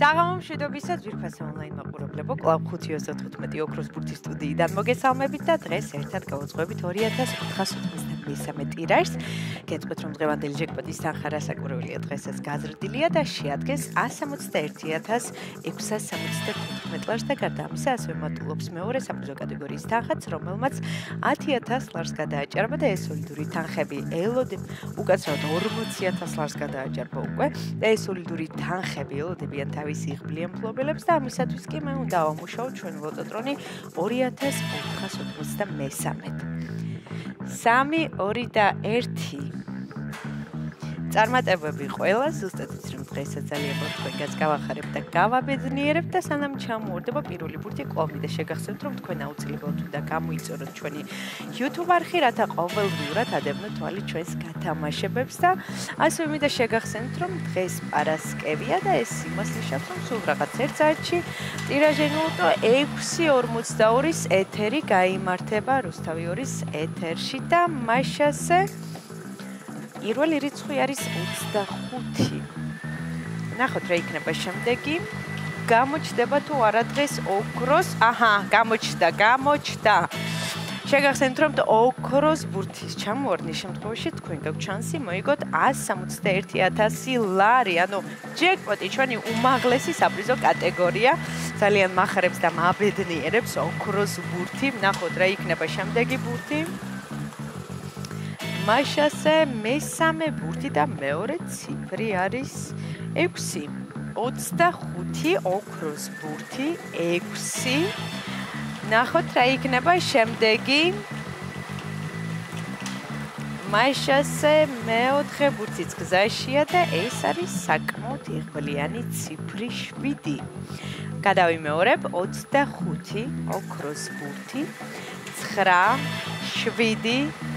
საღამო მშვიდობისა ძვირფასი ონლაინ მაყურებლებო, კლავ 5-25 ოქროს ბურთის სტუდიიდან მოგესალმებით და დღეს ერთად გავუძღვებით 2493 ტირაჟს. გეტყვით, რომ დღევანდელი ჯეკპოტის თანხა რასაკვირველია დღესაც გაზრდილია და შეადგენს 161,675 ლარს და გარდა ამისა ასევე მატულობს მეორე საპრიზო კატეგორიის თანხაც, რომელმაც 10,000 ლარს გადააჭარბა და ეს სოლიდური თანხები უკაცრავად 40,000 ლარს გადააჭარბა უკვე და ეს სოლიდური თანხები ელოდებიან თავის იღბლიან მფლობელებს და ამისათვის კი მე უნდა ავამუშავო ჩვენ ლოტოტრონი 2493-ით. 3, 2 და 1 წარმატებები ყველა, ზუსტად ის რომ დღესაც ძალიან მოხდა თქვენგანს გავახარებ და გავაბედნიერებ და სანამ ჩამოვარდება პირველი ბურთი კვლავ შეგახსენებთ რომ თქვენ აუცილებლად უნდა გამოიწოროთ ჩვენი YouTube არხი, რათა ყოველდღიურად ადევნოთ თვალი ჩვენს გათამაშებებს და ასევე მინდა შეგახსენებთ რომ დღეს პარასკევია და ეს იმას ნიშნავს რომ სულ რაღაც 1 საათში ტირაჟი 6:42-ის ეთერი გაიმართება რუსთავი 2-ის ეთერში და მაშასე პირველი რიცხვი არის 25. ნახოთ რა იქნება შემდეგი. გამოჩდება თუ არა დღეს ოქროს? გამოჩდა. შეგახსენებთ რომ ოქროს ბურთის ჩამოვარდნის შემთხვევაში თქვენ გაქვთ შანსი მოიგოთ 161,000 ლარი. ანუ ჯეკპოტი ჩვენი უმაღლესი საპრიზო კატეგორია. ძალიან მახარებს და მაბედნიერებს ოქროს ბურთი. ნახოთ რა იქნება შემდეგი ბურთი. მაშასე მესამე ბურთი და მეორე ციფრი არის 6. 25 ოქროს ბურთი 6. ნახოთ რა იქნება შემდეგი. მაშასე მეოთხე ბურთიც გზაშია და ეს არის საკმაოდ იღბლიანი ციფრი 7. გადავიმეორებ 25 ოქროს ბურთი 9 7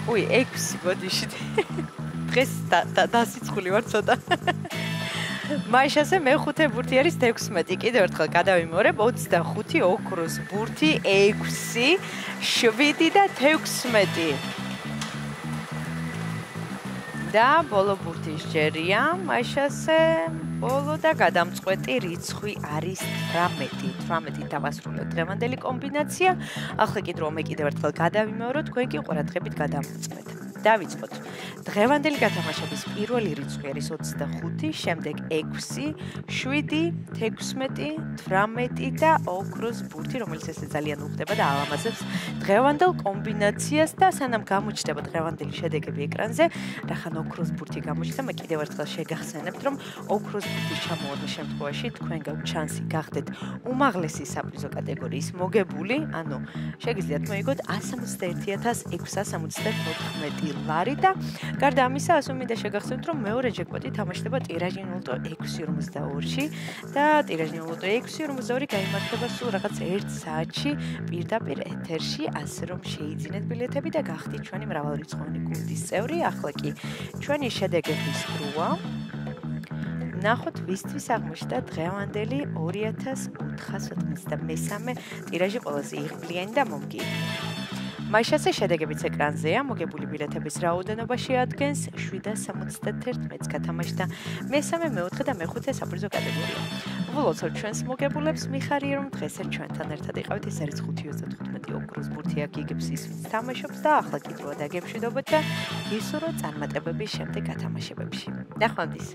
6 ბოდიში. დღეს დასიცხული ვარ ცოტა. მაშასე მეხუთე ბურთი არის 16. კიდევ ერთხელ გადავიმეორებ 25 ოქროს ბურთი 6 7 და 16. და ბოლო ბურთის ჯერია, მაშასე ბოლო და გადამწყვეტი რიცხვი არის 18. 18 დავასრულოთ დღევანდელი კომბინაცია. ახლა კიდევ ერთხელ გადავიმეორო, თქვენ კი ყურადღებით გადამოწმეთ. დავიწყოთ. დღევანდელი გათამაშების პირველი რიცხვი არის 25, შემდეგ 6, 7, 16, 18 და ოქროს ბურთი, რომელიც ესე ძალიან უხდება და ალამაზებს დღევანდელ კომბინაციას და სანამ გამოჩნდება დღევანდელი შედეგები ეკრანზე, რახან ოქროს ბურთი გამოჩნდა, მე კიდევ ერთხელ შეგახსენებთ, რომ ოქროს ბურთის ჩამოვარდნის შემთხვევაში თქვენ გაქვთ შანსი გახდეთ უმაღლესი საპრიზო კატეგორიის მოგებული, ანუ შეგიძლიათ მოიგოთ 161,674 ლარი და გარდა ამისა, ასე მინდა შეგახსენოთ, რომ მეორე ჯეკპოტი თამაშდება ტირაჟი 6:42-ში და ტირაჟი 6:42 გაიმართება სულ რაღაც 1 საათში პირდაპირ ეთერში, ასე რომ შეიძინეთ ბილეთები და გახდით ჩვენი მრავალრიცხოვანი გუნდის წევრი. ახლა კი ჩვენი შედეგების დროა. ნახოთ ვისთვის აღმოჩნდა დღევანდელი 2493 ტირაჟი ყველაზე იღბლიანი და მომგებელი. მაშასე შედეგებიც ეკრანზეა, მოგებული ბილეთების რაოდენობა შეადგენს 771-ს გათამაშდა მესამე, მეოთხე და მეხუთე საპრიზო კატეგორია. ვლოცავ ჩვენს მოგებულებს, მიხარია რომ დღესაც ჩვენთან ერთად იყავით, ეს არის 5-25 ოქროს ბურთი აქ იგებს ის ვინც თამაშობს და ახლა კიდევ დაგემშვიდობოთ და გისურვოთ წარმატებების შემდეგ გათამაშებებში. ნახვამდის.